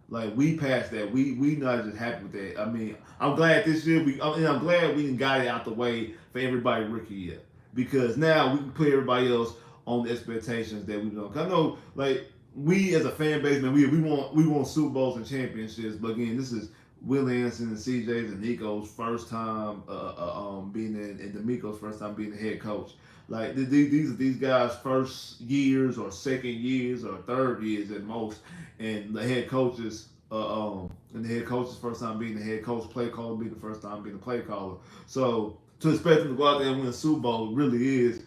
Like we passed that. We not just happy with that. I mean, I'm glad this year I'm glad we got it out the way for everybody rookie year because now we can put everybody else on the expectations that we don't. I know like we as a fan base, man, we want Super Bowls and championships, but again, this is Will Anderson and CJ's and Nico's first time being in D'Amico's first time being the head coach. Like these are these guys' first years or second years or third years at most, and the head coaches and the head coach's first time being the head coach, play caller being the first time being the play caller. So to expect them to go out there and win a Super Bowl really is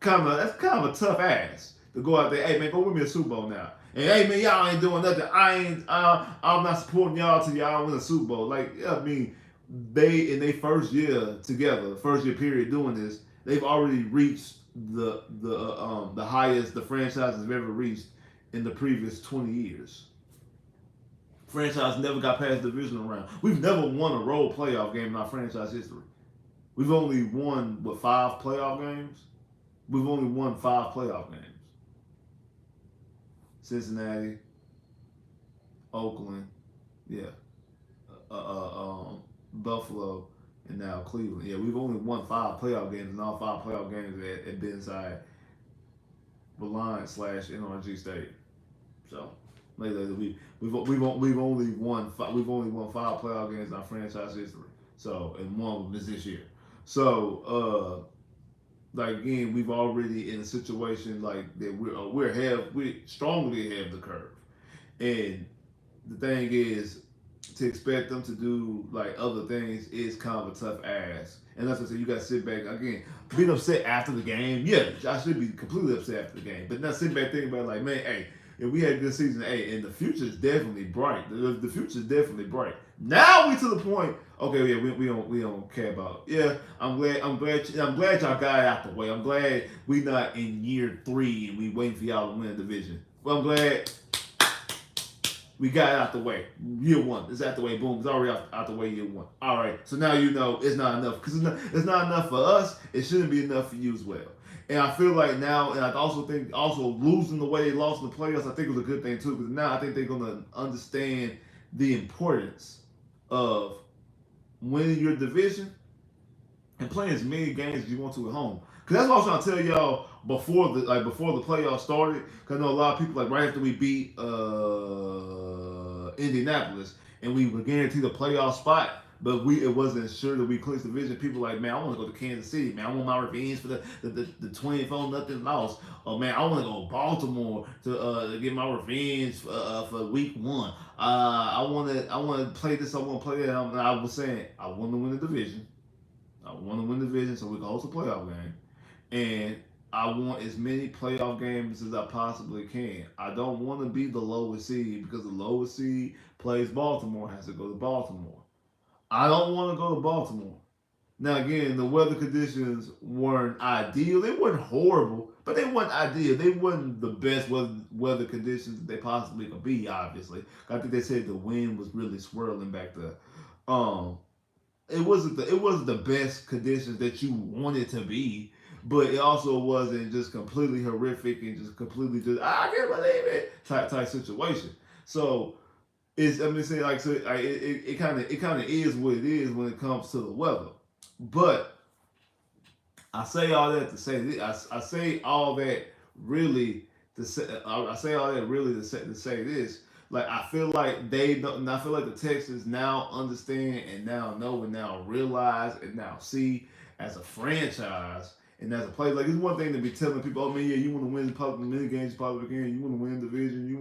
that's kind of a tough ass to go out there. Hey man, go win me a Super Bowl now. And hey man, y'all ain't doing nothing. I'm not supporting y'all till y'all win a Super Bowl. Like yeah, I mean, they in their first year together, first year period doing this, they've already reached the highest the franchise has ever reached in the previous 20 years. Franchise never got past the divisional round. We've never won a road playoff game in our franchise history. We've only won what 5 playoff games. We've only won 5 playoff games. Cincinnati, Oakland, yeah, Buffalo, and now Cleveland. Yeah, we've only won 5 playoff games, and all 5 playoff games at been inside Reliance / NRG Stadium. So, like we've only won 5 playoff games in our franchise history. So, and one of them is this year. So, like again, we've already in a situation like that we strongly ahead of the curve, and the thing is to expect them to do like other things is kind of a tough ask. And that's what I said. You got to sit back again, being upset after the game. Yeah, I should be completely upset after the game, but not sitting back thinking about like, man, hey, if we had a good season, hey, and the future is definitely bright. The future is definitely bright. Now we to the point. Okay, yeah, we don't care about. Yeah, I'm glad y'all got it out the way. I'm glad we not in year 3 and we waiting for y'all to win a division. Well, I'm glad we got it out the way. Year 1, it's out the way. Boom, it's already out the way. Year 1. All right, so now you know it's not enough because it's not enough for us. It shouldn't be enough for you as well. And I feel like now, and I also think losing the way they lost in the playoffs, I think was a good thing too because now I think they're gonna understand the importance of winning your division and playing as many games as you want to at home. Because that's what I was trying to tell y'all before the playoffs started. Because I know a lot of people like right after we beat Indianapolis and we were guaranteed a playoff spot, but it wasn't sure that we clinched the division. People were like, man, I want to go to Kansas City, man. I want my revenge for the 24-0 loss. Oh man, I want to go to Baltimore to get my revenge for week 1. I want to play this. I want to play that. And I was saying I want to win the division. I want to win the division so we can host a playoff game, and I want as many playoff games as I possibly can. I don't want to be the lowest seed because the lowest seed plays Baltimore, has to go to Baltimore. I don't want to go to Baltimore. Now again, the weather conditions weren't ideal. They weren't horrible, but they weren't ideal. They weren't the best weather conditions that they possibly could be. Obviously, I think they said the wind was really swirling back there. It wasn't the best conditions that you wanted to be, but it also wasn't just completely horrific and just completely I can't believe it type situation. So I'm just saying like so it kind of is what it is when it comes to the weather. But I say all that to say this. I say all that really to say this. Like I feel like they don't. I feel like the Texans now understand and now know and now realize and now see as a franchise and as a player. Like it's one thing to be telling people, oh man, yeah, you want to win many games you probably can. You want to win division. You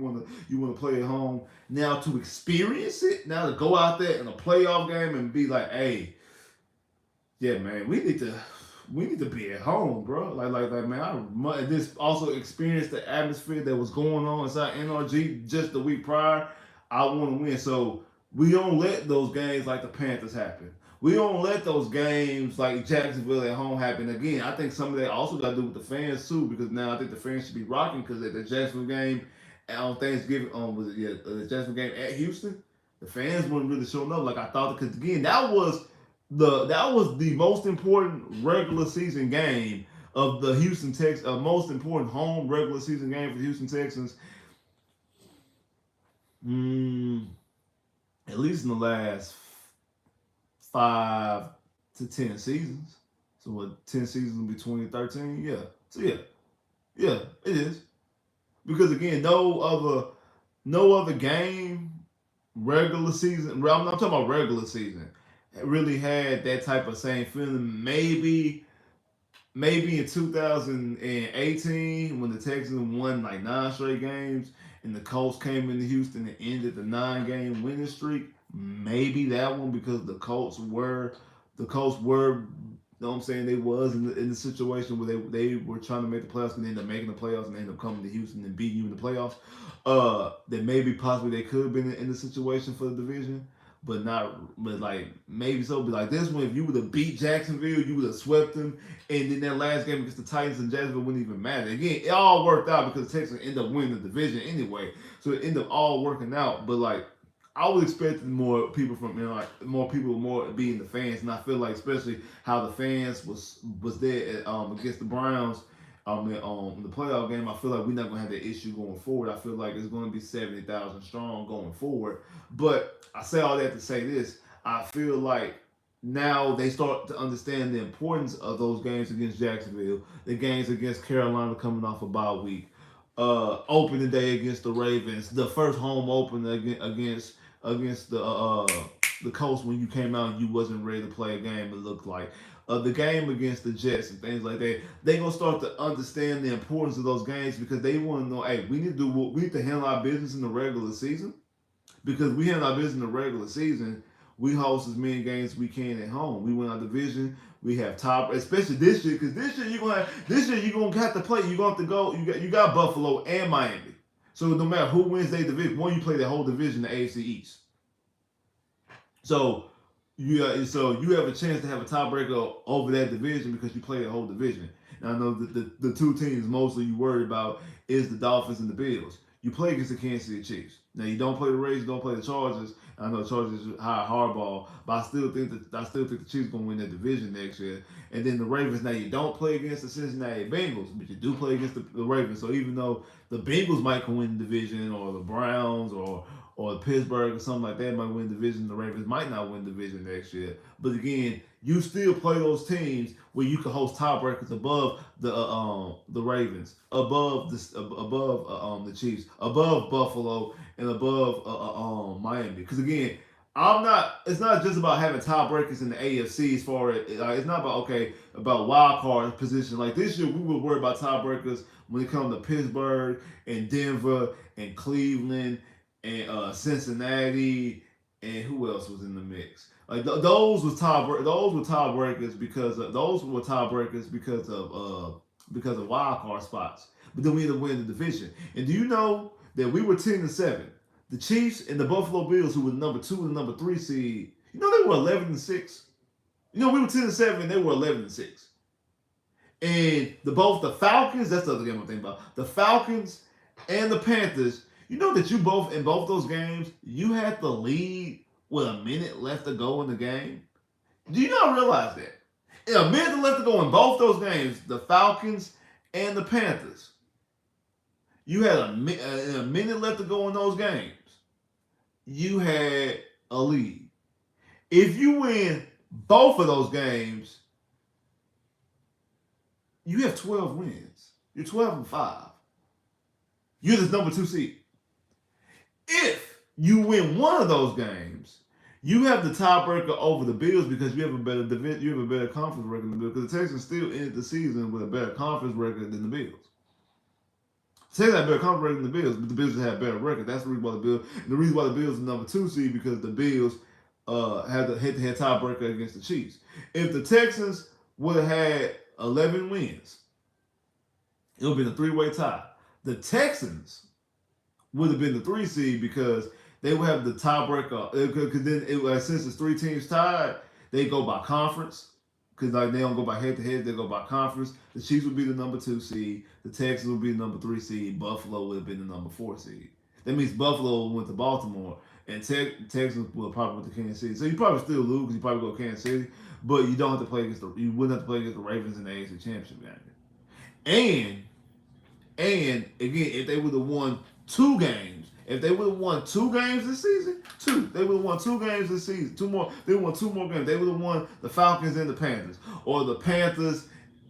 want to play at home. Now to experience it, now to go out there in a playoff game and be like, hey, yeah, man, we need to we need to be at home, bro. Like, man, I just also experienced the atmosphere that was going on inside NRG just the week prior. I want to win, so we don't let those games like the Panthers happen. We don't let those games like Jacksonville at home happen again. I think some of that also got to do with the fans too, because now I think the fans should be rocking because at the Jacksonville game on Thanksgiving, was it the Jacksonville game at Houston, the fans weren't really showing up like I thought. Because again, that was the most important regular season game of the Houston Texans, most important home regular season game for the Houston Texans. Mm, at least in the last 5 to 10 seasons. So what? 10 seasons between 13? Yeah. So yeah, it is because again, no other game regular season. I'm not talking about regular season. Really had that type of same feeling. Maybe in 2018 when the Texans won like 9 straight games and the Colts came into Houston and ended the 9 game winning streak. Maybe that one because the Colts were you know what I'm saying, they was in the situation where they were trying to make the playoffs and end up making the playoffs and end up coming to Houston and beating you in the playoffs. That maybe possibly they could have been in the situation for the division, but not. But like maybe so. But like this one, if you would have beat Jacksonville, you would have swept them, and then that last game against the Titans and Jacksonville wouldn't even matter. Again, it all worked out because the Texans ended up winning the division anyway, so it ended up all working out. But like I was expecting more people from like more people more being the fans, and I feel like especially how the fans was there against the Browns in the playoff game. I feel like we're not gonna have that issue going forward. I feel like it's gonna be 70,000 strong going forward. But I say all that to say this: I feel like now they start to understand the importance of those games against Jacksonville, the games against Carolina coming off a bye week, opening day against the Ravens, the first home opener against the Colts when you came out and you wasn't ready to play a game. It looked like the game against the Jets and things like that. They gonna start to understand the importance of those games because they want to know. Hey, we need to handle our business in the regular season because we handle our business in the regular season. We host as many games as we can at home. We win our division. We have top, especially this year, because this year you're gonna have to play. You're gonna have to go. You got Buffalo and Miami. So no matter who wins their division, one you play the whole division, the AFC East. So you have a chance to have a tiebreaker over that division because you play the whole division. And I know that the two teams mostly you worry about is the Dolphins and the Bills. You play against the Kansas City Chiefs. Now you don't play the Raiders, you don't play the Chargers. I know the Chargers high hardball, but I still think the Chiefs gonna win that division next year. And then the Ravens. Now you don't play against the Cincinnati Bengals, but you do play against the Ravens. So even though the Bengals might win the division, or the Browns, or Pittsburgh or something like that might win the division, the Ravens might not win the division next year. But again, you still play those teams where you can host tiebreakers above the Ravens, above the Chiefs, above Buffalo, and above Miami. Because again, I'm not. It's not just about having tiebreakers in the AFC. As far as it's not about wild card position. Like this year, we were worried about tiebreakers when it comes to Pittsburgh and Denver and Cleveland and Cincinnati and who else was in the mix. Like those were tiebreakers because of wild card spots. But then we ended up winning the division. And do you know that we were 10-7? The Chiefs and the Buffalo Bills, who were number 2 and number 3 seed, they were 11-6. We were 10-7, they were 11-6. And both the Falcons, that's the other game I'm thinking about. The Falcons and the Panthers, that you both in both those games, you had the lead with a minute left to go in the game. Do you not realize that? In a minute left to go in both those games, the Falcons and the Panthers, you had a minute left to go in those games. You had a lead. If you win both of those games, you have 12 wins. You're 12-5. You're the number 2 seed. If you win one of those games, you have the tiebreaker over the Bills because you have a better conference record than the Bills. Because the Texans still ended the season with a better conference record than the Bills. The Texans have a better conference record than the Bills, but the Bills have a better record. That's the reason why the Bills. And the reason why the Bills are number 2 seed because the Bills had the head-to-head tiebreaker against the Chiefs. If the Texans would have had 11 wins. It would have been a three-way tie. The Texans would have been the 3 seed because they would have the tiebreaker. Because then, since it's 3 teams tied, they go by conference. Because like they don't go by head to head, they go by conference. The Chiefs would be the number 2 seed. The Texans would be the number 3 seed. Buffalo would have been the number 4 seed. That means Buffalo went to Baltimore, and Texans will probably went to Kansas City. So you probably still lose because you probably go to Kansas City, but you don't have to play against you wouldn't have to play against the Ravens in the AFC Championship game. And again, if they would have won 2 games, if they would have won 2 games this season, they would have won 2 games this season. They won 2 more games. They would have won the Falcons and the Panthers, or the Panthers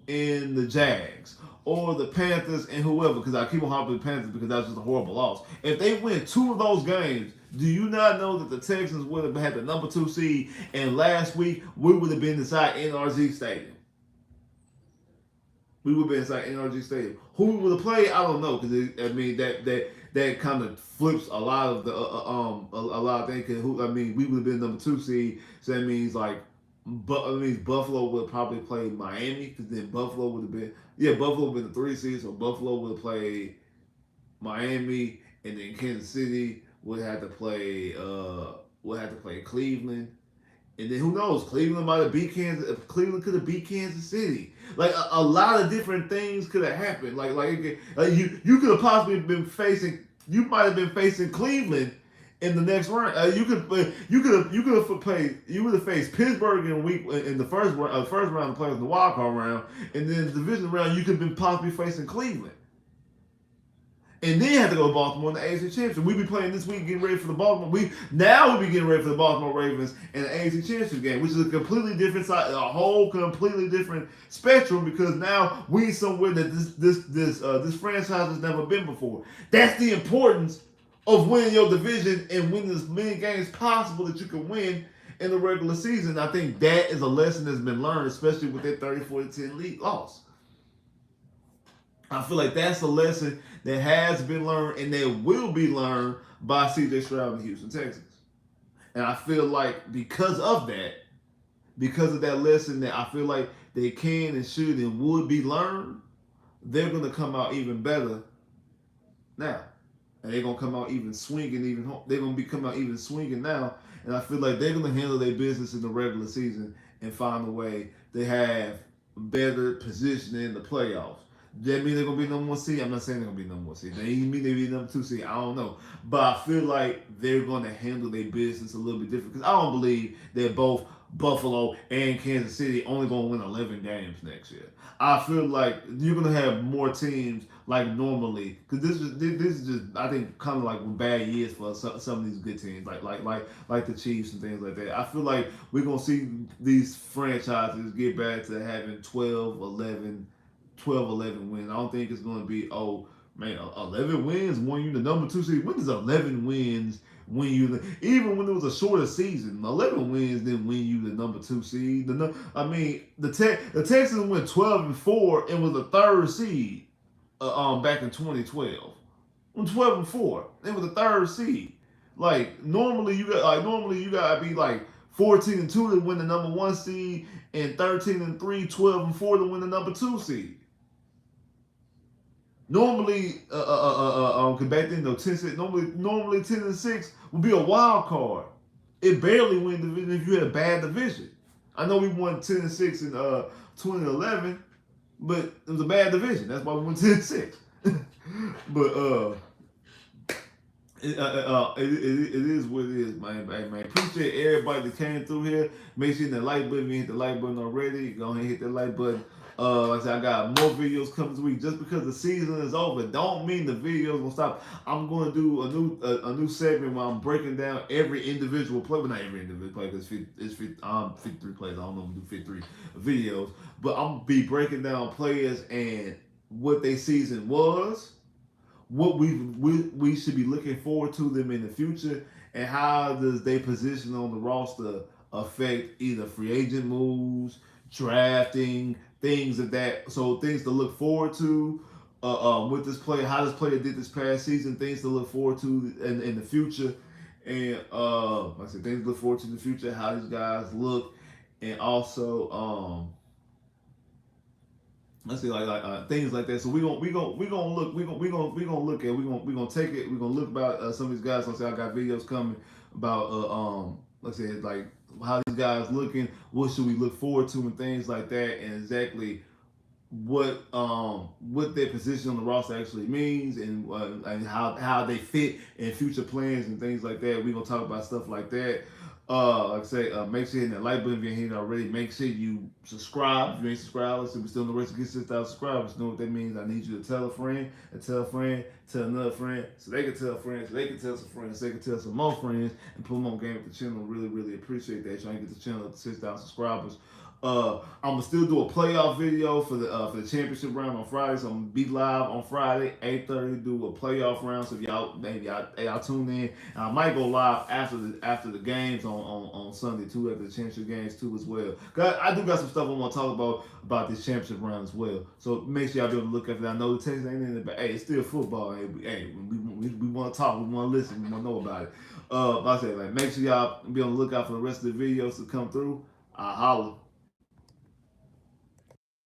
and the Jags, or the Panthers and whoever. Because I keep on hopping the Panthers because that's just a horrible loss. If they win 2 of those games, do you not know that the Texans would have had the number 2 seed, and last week we would have been inside NRG Stadium? We would be inside NRG Stadium. Who we would have played, I don't know, because that kind of flips a lot of the a lot of things. We would have been number 2 seed, so that means Buffalo would have probably played Miami, because then Buffalo would have been Buffalo would have been the 3 seed, so Buffalo would have played Miami, and then Kansas City would have to play Cleveland. And then who knows? Cleveland might have beat Kansas. Cleveland could have beat Kansas City. Like a lot of different things could have happened. You could have possibly been facing. You might have been facing Cleveland in the next round. You would have faced Pittsburgh in the first round of the playoffs in the wild card round, and then the division round you could have been possibly facing Cleveland. And then had to go to Baltimore in the AFC Championship. We be playing this week, getting ready for the Baltimore. We be getting ready for the Baltimore Ravens in the AFC Championship game, which is a completely different side, a whole completely different spectrum. Because now we somewhere that this franchise has never been before. That's the importance of winning your division and winning as many games possible that you can win in the regular season. I think that is a lesson that's been learned, especially with that 34-10 league loss. I feel like that's a lesson that has been learned and that will be learned by C.J. Stroud and the Houston Texans. And I feel like because of that lesson that I feel like they can and should and would be learned, they're going to come out even better now. And they're going to come out even swinging, they're going to be coming out even swinging now. And I feel like they're going to handle their business in the regular season and find a way to have better position in the playoffs. Does that mean they're going to be number 1 seed? I'm not saying they're going to be number 1 seed. They mean they'll be number 2 seed. I don't know. But I feel like they're going to handle their business a little bit different. Because I don't believe that both Buffalo and Kansas City only going to win 11 games next year. I feel like you're going to have more teams like normally. Because this is just, I think, kind of like bad years for some of these good teams. Like the Chiefs and things like that. I feel like we're going to see these franchises get back to having 11 wins. I don't think it's going to be, 11 wins won you the number 2 seed. When does 11 wins win you even when it was a shorter season? 11 wins didn't win you the number 2 seed. The Texans went 12-4 and was the 3rd seed back in 2012. 12-4, they were the 3rd seed. Normally you got to be 14-2 to win the number 1 seed, and 13-3, 12-4 to win the number 2 seed. Normally, back then, 10-6, normally 10-6 would be a wild card. It barely win division if you had a bad division. I know we won 10-6 in 2011, but it was a bad division. That's why we went 10-6. But it is what it is, man. Appreciate everybody that came through here. Make sure you hit the like button. If you hit the like button already, go ahead and hit that like button. Like I said, I got more videos coming this week. Just because the season is over, don't mean the videos gonna stop. I'm gonna do a new segment where I'm breaking down every individual play. Well, not every individual play because it's 53 plays. I don't know if I'm gonna do 53 videos, but I'm gonna be breaking down players and what their season was, what we should be looking forward to them in the future, and how does their position on the roster affect either free agent moves, drafting, things of that. So things to look forward to with this player, how this player did this past season, things to look forward to in the future. And like I said, things to look forward to in the future, how these guys look, and also let's see, things like that. So we gonna look at we gonna take it. We gonna look about some of these guys. Let's say I got videos coming about let's say like how these guys looking. What should we look forward to and things like that, and exactly what their position on the roster actually means, and how they fit in future plans and things like that. We're gonna talk about stuff like that. Like I say, make sure you hit that like button if you ain't hit it already. Make sure you subscribe if you ain't subscribed. So we're still in the race to get 6,000 subscribers. You know what that means? I need you to tell a friend, and tell a friend, tell another friend, so they can tell friends, so they can tell some friends, so they can tell some more friends, and put them on game with the channel. Really, really appreciate that. Trying to get the channel up to 6,000 subscribers. I'm gonna still do a playoff video for the championship round on Friday. So I'm gonna be live on Friday, 8:30, do a playoff round. So if y'all tune in. And I might go live after the games on Sunday too, after the championship games too as well. I do got some stuff I want to talk about this championship round as well. So make sure y'all be able to look after that. I know the Texans ain't in it, but hey, it's still football. Hey, we want to talk, we want to listen, we want to know about it. But I say, like, make sure y'all be on the lookout for the rest of the videos to come through. I holla.